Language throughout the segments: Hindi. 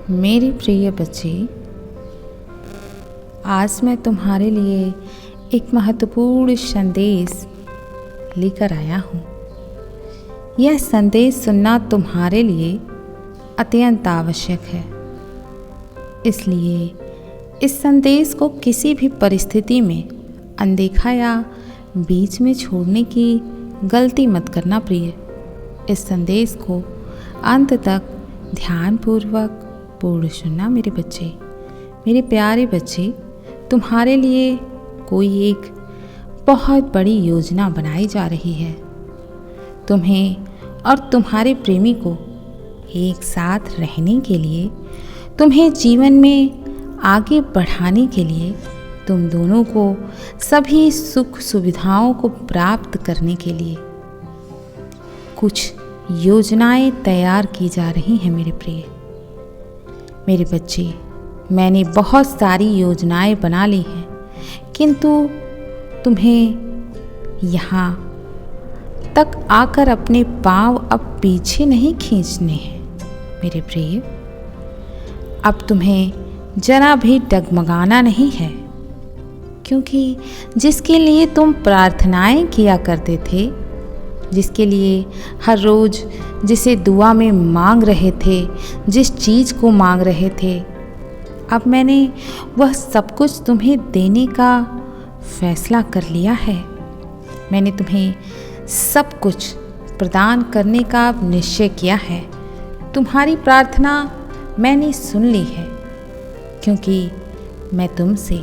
मेरे प्रिय बच्चे, आज मैं तुम्हारे लिए एक महत्वपूर्ण संदेश लेकर आया हूँ। यह संदेश सुनना तुम्हारे लिए अत्यंत आवश्यक है, इसलिए इस संदेश को किसी भी परिस्थिति में अनदेखा या बीच में छोड़ने की गलती मत करना प्रिय। इस संदेश को अंत तक ध्यानपूर्वक पूर्ण सुनना मेरे बच्चे। मेरे प्यारे बच्चे, तुम्हारे लिए कोई एक बहुत बड़ी योजना बनाई जा रही है। तुम्हें और तुम्हारे प्रेमी को एक साथ रहने के लिए, तुम्हें जीवन में आगे बढ़ाने के लिए, तुम दोनों को सभी सुख सुविधाओं को प्राप्त करने के लिए कुछ योजनाएं तैयार की जा रही हैं मेरे प्रिय। मेरे बच्चे, मैंने बहुत सारी योजनाएं बना ली हैं, किंतु तुम्हें यहाँ तक आकर अपने पांव अब पीछे नहीं खींचने हैं मेरे प्रिय। अब तुम्हें जरा भी डगमगाना नहीं है, क्योंकि जिसके लिए तुम प्रार्थनाएं किया करते थे, जिसके लिए हर रोज़ जिसे दुआ में मांग रहे थे, जिस चीज़ को मांग रहे थे, अब मैंने वह सब कुछ तुम्हें देने का फैसला कर लिया है। मैंने तुम्हें सब कुछ प्रदान करने का निश्चय किया है। तुम्हारी प्रार्थना मैंने सुन ली है, क्योंकि मैं तुमसे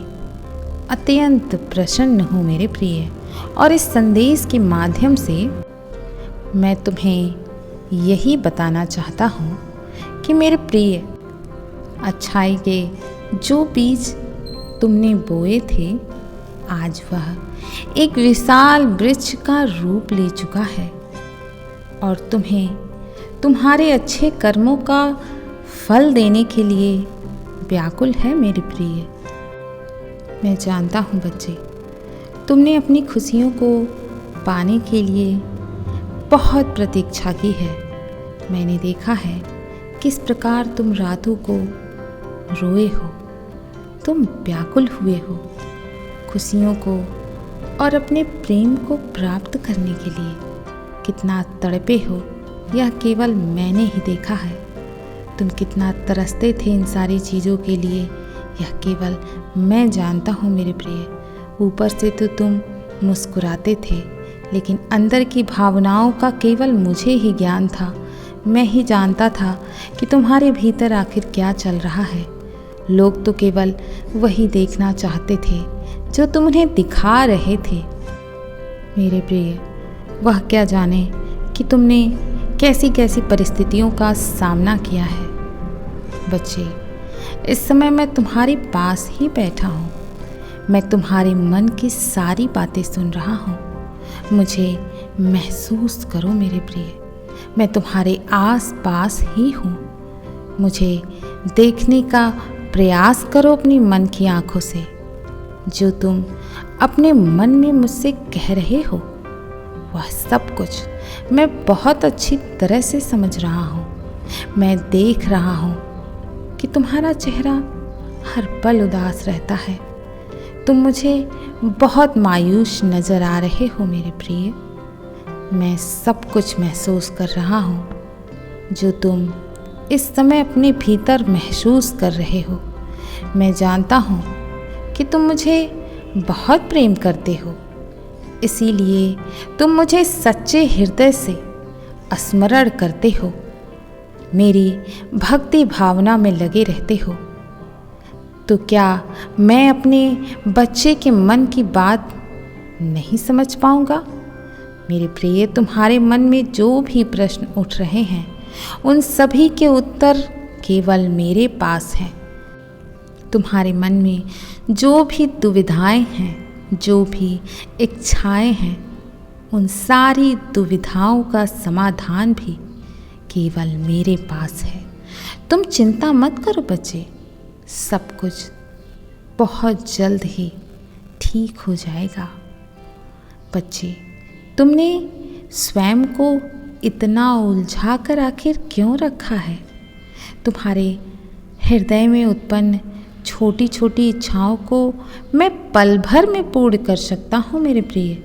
अत्यंत प्रसन्न हूँ मेरे प्रिय। और इस संदेश के माध्यम से मैं तुम्हें यही बताना चाहता हूँ कि मेरे प्रिय, अच्छाई के जो बीज तुमने बोए थे, आज वह एक विशाल वृक्ष का रूप ले चुका है और तुम्हें तुम्हारे अच्छे कर्मों का फल देने के लिए व्याकुल है मेरे प्रिय। मैं जानता हूँ बच्चे, तुमने अपनी खुशियों को पाने के लिए बहुत प्रतीक्षा की है। मैंने देखा है किस प्रकार तुम रातों को रोए हो, तुम व्याकुल हुए हो खुशियों को और अपने प्रेम को प्राप्त करने के लिए। कितना तड़पे हो यह केवल मैंने ही देखा है। तुम कितना तरसते थे इन सारी चीज़ों के लिए, यह केवल मैं जानता हूँ मेरे प्रिय। ऊपर से तो तुम मुस्कुराते थे, लेकिन अंदर की भावनाओं का केवल मुझे ही ज्ञान था। मैं ही जानता था कि तुम्हारे भीतर आखिर क्या चल रहा है। लोग तो केवल वही देखना चाहते थे जो तुम उन्हें दिखा रहे थे मेरे प्रिय। वह क्या जाने कि तुमने कैसी कैसी परिस्थितियों का सामना किया है। बच्चे, इस समय मैं तुम्हारे पास ही बैठा हूँ। मैं तुम्हारे मन की सारी बातें सुन रहा हूँ। मुझे महसूस करो मेरे प्रिय, मैं तुम्हारे आस पास ही हूँ। मुझे देखने का प्रयास करो अपनी मन की आंखों से। जो तुम अपने मन में मुझसे कह रहे हो, वह सब कुछ मैं बहुत अच्छी तरह से समझ रहा हूँ। मैं देख रहा हूँ कि तुम्हारा चेहरा हर पल उदास रहता है। तुम मुझे बहुत मायूस नज़र आ रहे हो मेरे प्रिय। मैं सब कुछ महसूस कर रहा हूँ जो तुम इस समय अपने भीतर महसूस कर रहे हो। मैं जानता हूँ कि तुम मुझे बहुत प्रेम करते हो, इसीलिए तुम मुझे सच्चे हृदय से स्मरण करते हो, मेरी भक्ति भावना में लगे रहते हो। तो क्या मैं अपने बच्चे के मन की बात नहीं समझ पाऊंगा? मेरे प्रिय, तुम्हारे मन में जो भी प्रश्न उठ रहे हैं, उन सभी के उत्तर केवल मेरे पास हैं। तुम्हारे मन में जो भी दुविधाएं हैं, जो भी इच्छाएं हैं, उन सारी दुविधाओं का समाधान भी केवल मेरे पास है। तुम चिंता मत करो बच्चे, सब कुछ बहुत जल्द ही ठीक हो जाएगा। बच्चे, तुमने स्वयं को इतना उलझा कर आखिर क्यों रखा है? तुम्हारे हृदय में उत्पन्न छोटी छोटी इच्छाओं को मैं पल भर में पूर्ण कर सकता हूँ मेरे प्रिय,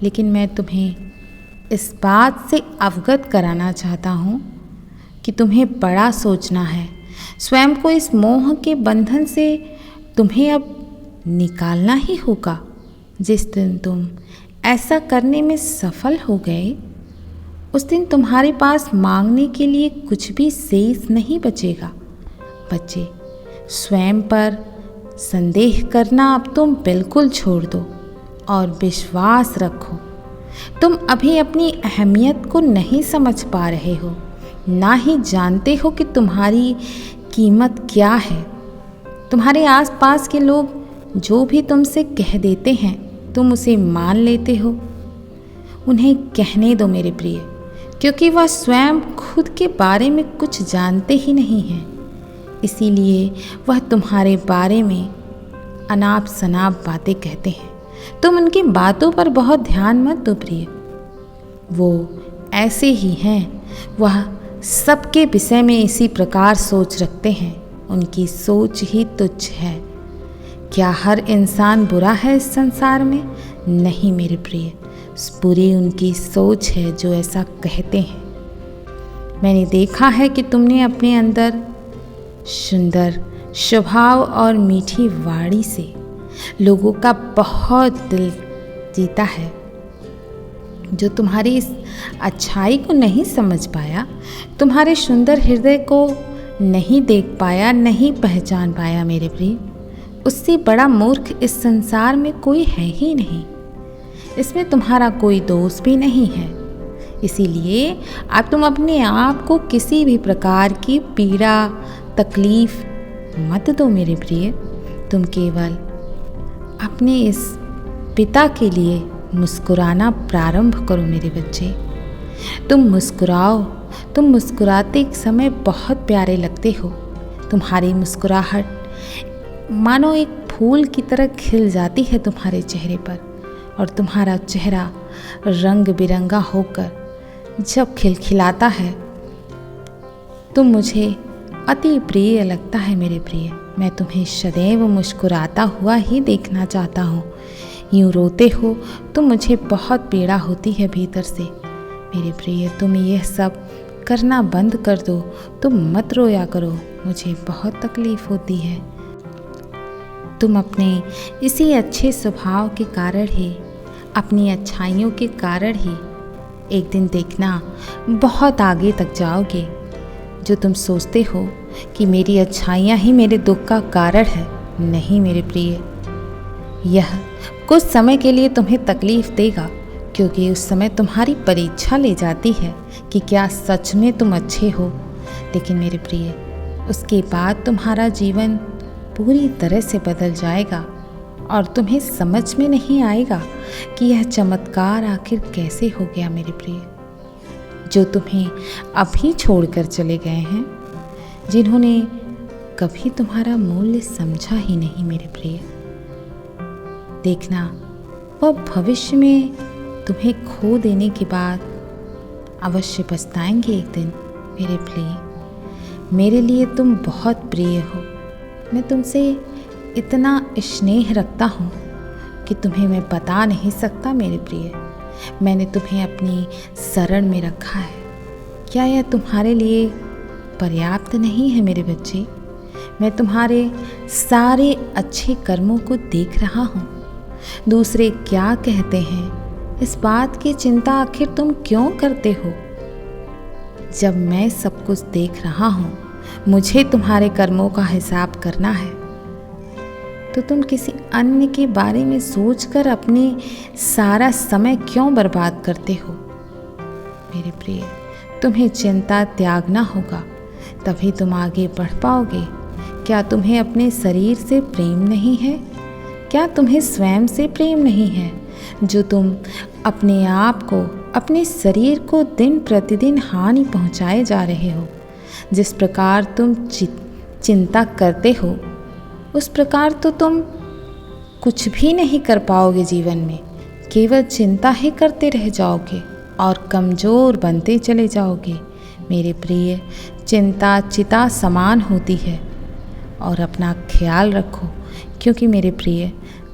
लेकिन मैं तुम्हें इस बात से अवगत कराना चाहता हूँ कि तुम्हें बड़ा सोचना है। स्वयं को इस मोह के बंधन से तुम्हें अब निकालना ही होगा। जिस दिन तुम ऐसा करने में सफल हो गए, उस दिन तुम्हारे पास मांगने के लिए कुछ भी शेष नहीं बचेगा। बच्चे, स्वयं पर संदेह करना अब तुम बिल्कुल छोड़ दो और विश्वास रखो। तुम अभी अपनी अहमियत को नहीं समझ पा रहे हो, ना ही जानते हो कि तुम्हारी कीमत क्या है। तुम्हारे आसपास के लोग जो भी तुमसे कह देते हैं तुम उसे मान लेते हो। उन्हें कहने दो मेरे प्रिय, क्योंकि वह स्वयं खुद के बारे में कुछ जानते ही नहीं हैं। इसीलिए वह तुम्हारे बारे में अनाप शनाप बातें कहते हैं। तुम उनकी बातों पर बहुत ध्यान मत दो प्रिय, वो ऐसे ही हैं। वह सबके विषय में इसी प्रकार सोच रखते हैं। उनकी सोच ही तुच्छ है। क्या हर इंसान बुरा है इस संसार में? नहीं मेरे प्रिय, बुरी उनकी सोच है जो ऐसा कहते हैं। मैंने देखा है कि तुमने अपने अंदर सुंदर स्वभाव और मीठी वाणी से लोगों का बहुत दिल जीता है। जो तुम्हारी इस अच्छाई को नहीं समझ पाया, तुम्हारे सुंदर हृदय को नहीं देख पाया, नहीं पहचान पाया मेरे प्रिय, उससे बड़ा मूर्ख इस संसार में कोई है ही नहीं। इसमें तुम्हारा कोई दोष भी नहीं है। इसीलिए अब तुम अपने आप को किसी भी प्रकार की पीड़ा तकलीफ मत दो मेरे प्रिय। तुम केवल अपने इस पिता के लिए मुस्कुराना प्रारंभ करो मेरे बच्चे। तुम मुस्कुराओ। तुम मुस्कुराते समय बहुत प्यारे लगते हो। तुम्हारी मुस्कुराहट मानो एक फूल की तरह खिल जाती है तुम्हारे चेहरे पर, और तुम्हारा चेहरा रंग बिरंगा होकर जब खिलखिलाता है तुम मुझे अति प्रिय लगता है मेरे प्रिय। मैं तुम्हें सदैव मुस्कुराता हुआ ही देखना चाहता हूँ। यूँ रोते हो तो मुझे बहुत पीड़ा होती है भीतर से मेरे प्रिय। तुम यह सब करना बंद कर दो। तुम मत रोया करो, मुझे बहुत तकलीफ़ होती है। तुम अपने इसी अच्छे स्वभाव के कारण ही, अपनी अच्छाइयों के कारण ही एक दिन देखना बहुत आगे तक जाओगे। जो तुम सोचते हो कि मेरी अच्छाइयाँ ही मेरे दुख का कारण है, नहीं मेरे प्रिय। यह कुछ समय के लिए तुम्हें तकलीफ़ देगा, क्योंकि उस समय तुम्हारी परीक्षा ले जाती है कि क्या सच में तुम अच्छे हो। लेकिन मेरे प्रिय, उसके बाद तुम्हारा जीवन पूरी तरह से बदल जाएगा और तुम्हें समझ में नहीं आएगा कि यह चमत्कार आखिर कैसे हो गया मेरे प्रिय। जो तुम्हें अभी छोड़कर चले गए हैं, जिन्होंने कभी तुम्हारा मूल्य समझा ही नहीं मेरे प्रिय, देखना वह भविष्य में तुम्हें खो देने के बाद अवश्य पछताएंगे एक दिन मेरे प्रिय। मेरे लिए तुम बहुत प्रिय हो। मैं तुमसे इतना स्नेह रखता हूँ कि तुम्हें मैं बता नहीं सकता मेरे प्रिय। मैंने तुम्हें अपनी शरण में रखा है। क्या यह तुम्हारे लिए पर्याप्त नहीं है मेरे बच्चे? मैं तुम्हारे सारे अच्छे कर्मों को देख रहा हूँ। दूसरे क्या कहते हैं, इस बात की चिंता आखिर तुम क्यों करते हो? जब मैं सब कुछ देख रहा हूँ, मुझे तुम्हारे कर्मों का हिसाब करना है, तो तुम किसी अन्य के बारे में सोचकर अपने सारा समय क्यों बर्बाद करते हो? मेरे प्रिय, तुम्हें चिंता त्यागना होगा, तभी तुम आगे बढ़ पाओगे। क्या तुम्हें अपने शरीर से प्रेम नहीं है? क्या तुम्हें स्वयं से प्रेम नहीं है, जो तुम अपने आप को, अपने शरीर को दिन प्रतिदिन हानि पहुंचाए जा रहे हो? जिस प्रकार तुम चिंता करते हो, उस प्रकार तो तुम कुछ भी नहीं कर पाओगे जीवन में। केवल चिंता ही करते रह जाओगे और कमज़ोर बनते चले जाओगे। मेरे प्रिय, चिंता चिता समान होती है। और अपना ख्याल रखो, क्योंकि मेरे प्रिय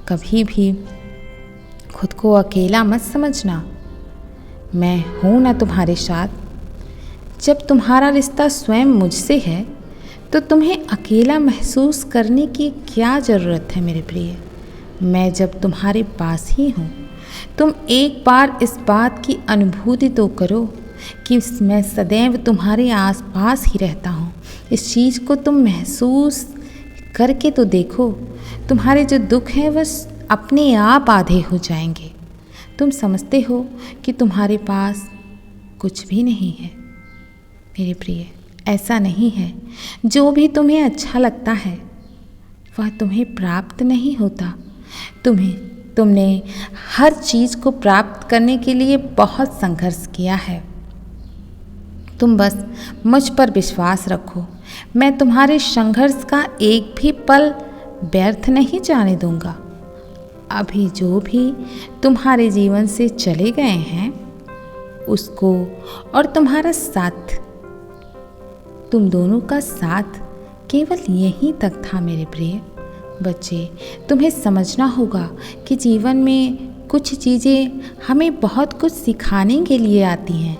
कभी भी खुद को अकेला मत समझना। मैं हूँ ना तुम्हारे साथ। जब तुम्हारा रिश्ता स्वयं मुझसे है तो तुम्हें अकेला महसूस करने की क्या ज़रूरत है मेरे प्रिय। मैं जब तुम्हारे पास ही हूँ, तुम एक बार इस बात की अनुभूति तो करो कि मैं सदैव तुम्हारे आसपास ही रहता हूँ। इस चीज़ को तुम महसूस करके तो देखो, तुम्हारे जो दुख हैं वह अपने आप आधे हो जाएंगे। तुम समझते हो कि तुम्हारे पास कुछ भी नहीं है। मेरे प्रिय, ऐसा नहीं है। जो भी तुम्हें अच्छा लगता है वह तुम्हें प्राप्त नहीं होता। तुमने हर चीज़ को प्राप्त करने के लिए बहुत संघर्ष किया है। तुम बस मुझ पर विश्वास रखो। मैं तुम्हारे संघर्ष का एक भी पल व्यर्थ नहीं जाने दूंगा। अभी जो भी तुम्हारे जीवन से चले गए हैं उसको और तुम्हारा साथ, तुम दोनों का साथ केवल यहीं तक था मेरे प्रिय। बच्चे, तुम्हें समझना होगा कि जीवन में कुछ चीज़ें हमें बहुत कुछ सिखाने के लिए आती हैं,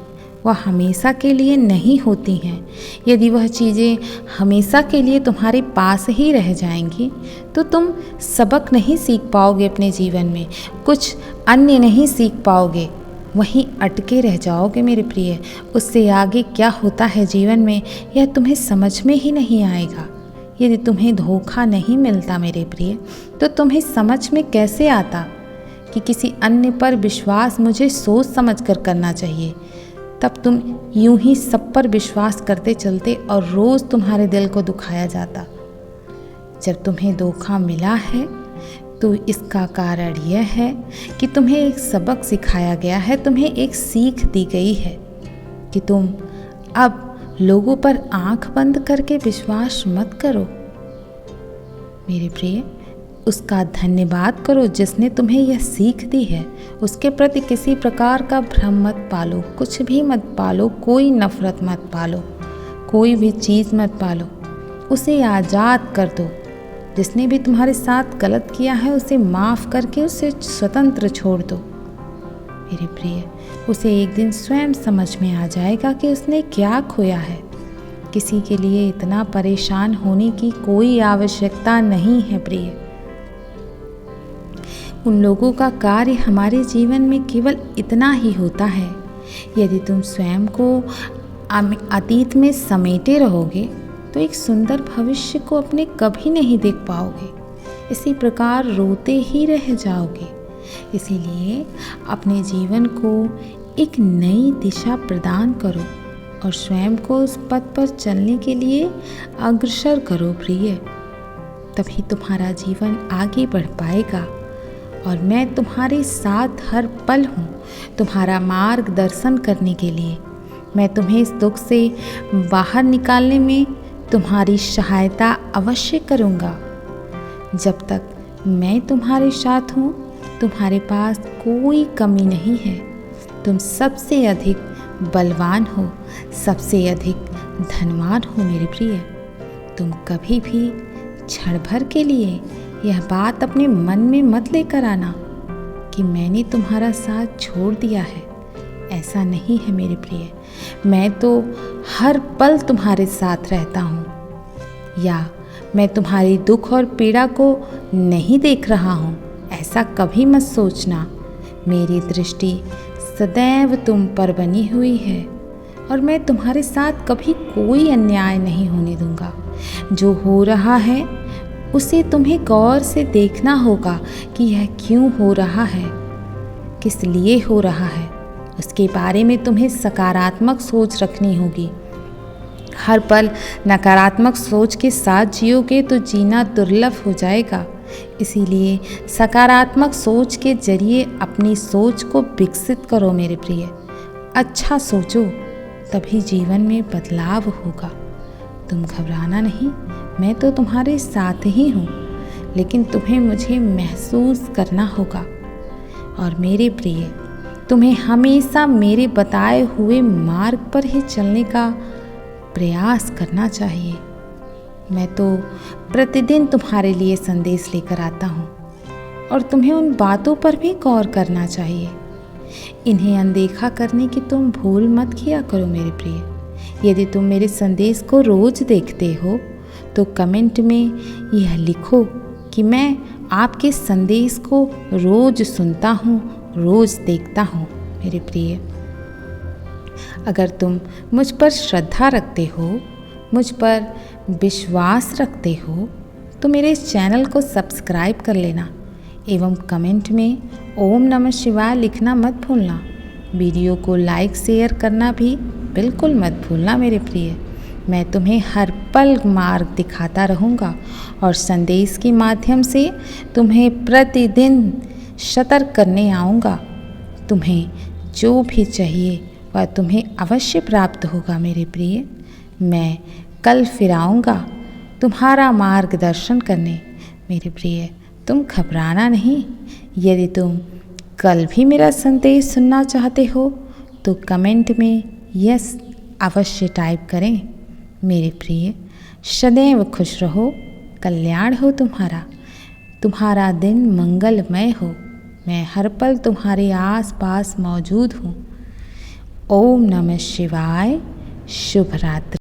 वह हमेशा के लिए नहीं होती हैं। यदि वह चीज़ें हमेशा के लिए तुम्हारे पास ही रह जाएंगी तो तुम सबक नहीं सीख पाओगे अपने जीवन में, कुछ अन्य नहीं सीख पाओगे, वहीं अटके रह जाओगे मेरे प्रिय। उससे आगे क्या होता है जीवन में यह तुम्हें समझ में ही नहीं आएगा। यदि तुम्हें धोखा नहीं मिलता मेरे प्रिय तो तुम्हें समझ में कैसे आता कि किसी अन्य पर विश्वास मुझे सोच समझ कर करना चाहिए। तब तुम यूं ही सब पर विश्वास करते चलते और रोज़ तुम्हारे दिल को दुखाया जाता। जब तुम्हें धोखा मिला है तो इसका कारण यह है कि तुम्हें एक सबक सिखाया गया है, तुम्हें एक सीख दी गई है कि तुम अब लोगों पर आंख बंद करके विश्वास मत करो। मेरे प्रिय, उसका धन्यवाद करो जिसने तुम्हें यह सीख दी है। उसके प्रति किसी प्रकार का भ्रम मत पालो, कुछ भी मत पालो, कोई नफरत मत पालो, कोई भी चीज़ मत पालो। उसे आज़ाद कर दो। जिसने भी तुम्हारे साथ गलत किया है उसे माफ़ करके उसे स्वतंत्र छोड़ दो। मेरे प्रिय, उसे एक दिन स्वयं समझ में आ जाएगा कि उसने क्या खोया है। किसी के लिए इतना परेशान होने की कोई आवश्यकता नहीं है प्रिय। उन लोगों का कार्य हमारे जीवन में केवल इतना ही होता है। यदि तुम स्वयं को अतीत में समेटे रहोगे तो एक सुंदर भविष्य को अपने कभी नहीं देख पाओगे। इसी प्रकार रोते ही रह जाओगे। इसीलिए अपने जीवन को एक नई दिशा प्रदान करो और स्वयं को उस पथ पर चलने के लिए अग्रसर करो प्रिय। तभी तुम्हारा जीवन आगे बढ़ पाएगा और मैं तुम्हारे साथ हर पल हूँ, तुम्हारा मार्गदर्शन करने के लिए। मैं तुम्हें इस दुख से बाहर निकालने में तुम्हारी सहायता अवश्य करूँगा। जब तक मैं तुम्हारे साथ हूँ तुम्हारे पास कोई कमी नहीं है। तुम सबसे अधिक बलवान हो, सबसे अधिक धनवान हो मेरे प्रिय। तुम कभी भी क्षण भर के लिए यह बात अपने मन में मत लेकर आना कि मैंने तुम्हारा साथ छोड़ दिया है। ऐसा नहीं है मेरे प्रिय। मैं तो हर पल तुम्हारे साथ रहता हूँ, या मैं तुम्हारी दुख और पीड़ा को नहीं देख रहा हूँ, ऐसा कभी मत सोचना। मेरी दृष्टि सदैव तुम पर बनी हुई है और मैं तुम्हारे साथ कभी कोई अन्याय नहीं होने दूंगा। जो हो रहा है उसे तुम्हें गौर से देखना होगा कि यह क्यों हो रहा है, किस लिए हो रहा है। उसके बारे में तुम्हें सकारात्मक सोच रखनी होगी। हर पल नकारात्मक सोच के साथ जियोगे तो जीना दुर्लभ हो जाएगा। इसीलिए सकारात्मक सोच के जरिए अपनी सोच को विकसित करो मेरे प्रिय। अच्छा सोचो, तभी जीवन में बदलाव होगा। तुम घबराना नहीं, मैं तो तुम्हारे साथ ही हूँ, लेकिन तुम्हें मुझे महसूस करना होगा। और मेरे प्रिय, तुम्हें हमेशा मेरे बताए हुए मार्ग पर ही चलने का प्रयास करना चाहिए। मैं तो प्रतिदिन तुम्हारे लिए संदेश लेकर आता हूँ और तुम्हें उन बातों पर भी गौर करना चाहिए। इन्हें अनदेखा करने की तुम भूल मत किया करो मेरे प्रिय। यदि तुम मेरे संदेश को रोज़ देखते हो तो कमेंट में यह लिखो कि मैं आपके संदेश को रोज़ सुनता हूँ, रोज़ देखता हूँ मेरे प्रिय। अगर तुम मुझ पर श्रद्धा रखते हो, मुझ पर विश्वास रखते हो तो मेरे इस चैनल को सब्सक्राइब कर लेना एवं कमेंट में ओम नमः शिवाय लिखना मत भूलना। वीडियो को लाइक शेयर करना भी बिल्कुल मत भूलना मेरे प्रिय। मैं तुम्हें हर पल मार्ग दिखाता रहूँगा और संदेश के माध्यम से तुम्हें प्रतिदिन सतर्क करने आऊँगा। तुम्हें जो भी चाहिए वह तुम्हें अवश्य प्राप्त होगा मेरे प्रिय। मैं कल फिर आऊँगा तुम्हारा मार्गदर्शन करने मेरे प्रिय। तुम घबराना नहीं। यदि तुम कल भी मेरा संदेश सुनना चाहते हो तो कमेंट में यस अवश्य टाइप करें मेरे प्रिय। सदैव खुश रहो, कल्याण हो तुम्हारा, तुम्हारा दिन मंगलमय हो। मैं हर पल तुम्हारे आस पास मौजूद हूँ। ओम नमः शिवाय। शुभ रात्रि।